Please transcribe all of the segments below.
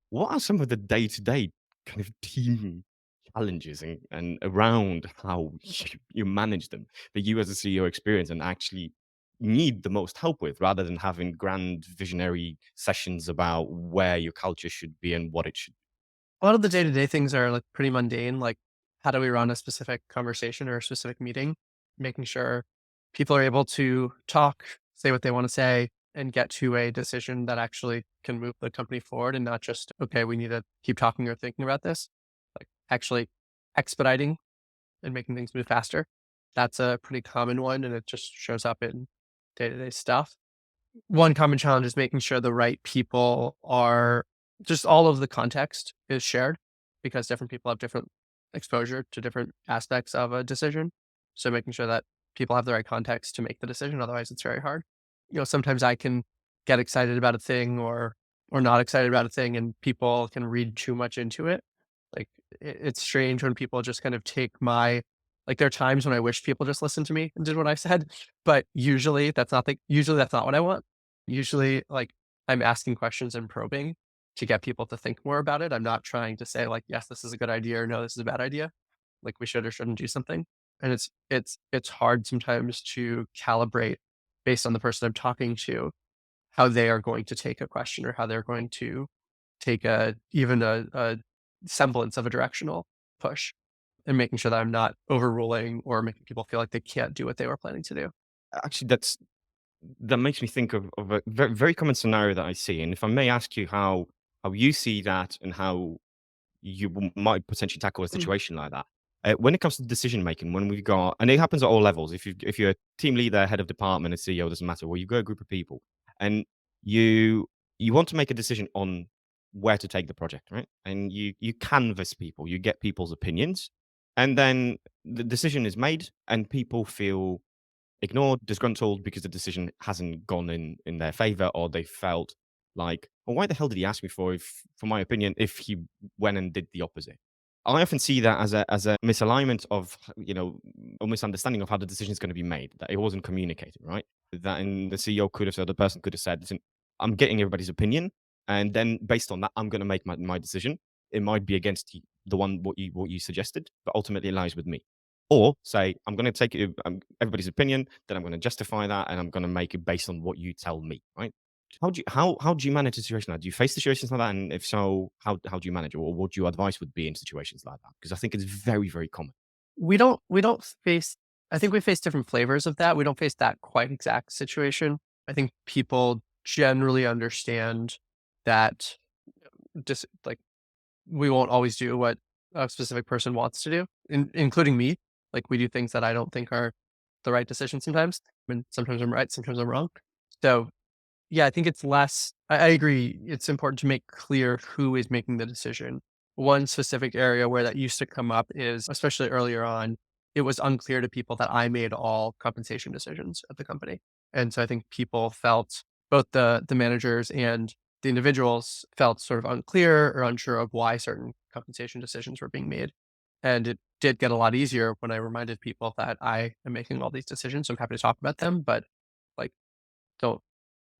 what are some of the day-to-day kind of team challenges and around how you manage them that you as a CEO experience and actually need the most help with rather than having grand visionary sessions about where your culture should be and what it should A lot of the day-to-day things are, like, pretty mundane, like, how do we run a specific conversation or a specific meeting? Making sure people are able to talk, say what they wanna say, and get to a decision that actually can move the company forward and not just, "Okay, we need to keep talking or thinking about this." Like, actually expediting and making things move faster. That's a pretty common one, and it just shows up in day-to-day stuff. One common challenge is making sure the right people are just all of the context is shared because different people have different exposure to different aspects of a decision. So making sure that people have the right context to make the decision, otherwise it's very hard. Sometimes I can get excited about a thing or not excited about a thing and people can read too much into it. Like it's strange when people just kind of take my like there are times when I wish people just listened to me and did what I said, but usually that's not what I want. Usually, like, I'm asking questions and probing to get people to think more about it. I'm not trying to say like, "Yes, this is a good idea," or "No, this is a bad idea." Like, we should or shouldn't do something. And it's hard sometimes to calibrate based on the person I'm talking to, how they are going to take a question or how they're going to take a semblance of a directional push, and making sure that I'm not overruling or making people feel like they can't do what they were planning to do. actually that makes me think of a very common scenario that I see. And if I may ask you how you see that and how you might potentially tackle a Mm. situation like that. When it comes to decision making, when we've got, and it happens at all levels. If you're a team leader, head of department, a CEO, doesn't matter. Well, you've got a group of people, and you you want to make a decision on where to take the project, right? And you canvass people, you get people's opinions, and then the decision is made, and people feel ignored, disgruntled because the decision hasn't gone in their favor, or they felt like, well, why the hell did he ask me for my opinion if he went and did the opposite? I often see that as a misalignment of a misunderstanding of how the decision is going to be made. That it wasn't communicated right. That and the CEO could have said, the person could have said, "Listen, I'm getting everybody's opinion, and then based on that, I'm going to make my decision. It might be against the one what you suggested, but ultimately it lies with me." Or say, I'm going to take everybody's opinion, then I'm going to justify that, and I'm going to make it based on what you tell me, right? How do you manage a situation like that? Do you face situations like that? And if so, how do you manage it? Or what your advice would be in situations like that? Because I think it's very, very common. We don't face I think we face different flavors of that. We don't face that quite exact situation. I think people generally understand that just like we won't always do what a specific person wants to do, including me. Like we do things that I don't think are the right decision sometimes. I mean, sometimes I'm right, sometimes I'm wrong. So yeah, I think it's less I agree, it's important to make clear who is making the decision. One specific area where that used to come up is, especially earlier on, it was unclear to people that I made all compensation decisions at the company. And so I think people felt both the managers and the individuals felt sort of unclear or unsure of why certain compensation decisions were being made. And it did get a lot easier when I reminded people that I am making all these decisions. So I'm happy to talk about them, but like don't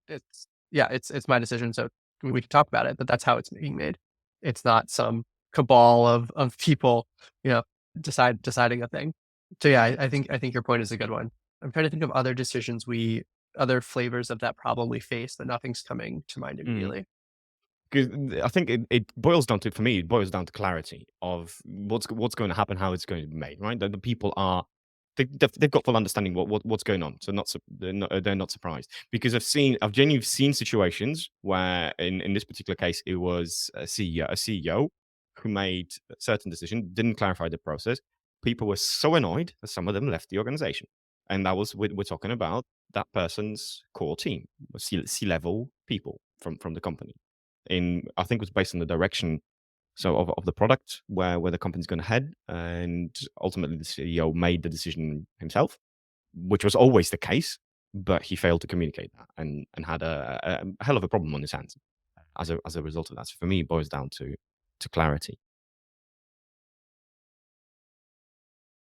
it's my decision, so we can talk about it, but that's how it's being made. It's not some cabal of people, you know, deciding a thing. So yeah, I think your point is a good one. I'm trying to think of other flavors of that problem we face, but nothing's coming to mind Mm. immediately. 'Cause I think it boils down to, for me, it boils down to clarity of what's going to happen, how it's going to be made, right? The people are they've got full understanding what's going on, so they're not surprised because I've genuinely seen situations where in this particular case it was a CEO who made a certain decision, didn't clarify the process. People were so annoyed that some of them left the organization, and that was we're talking about that person's core team, C level people from the company in I think it was based on the direction of the product where the company's going to head, and ultimately the CEO made the decision himself, which was always the case, but he failed to communicate that and had a hell of a problem on his hands as a result of that. So for me, it boils down to clarity.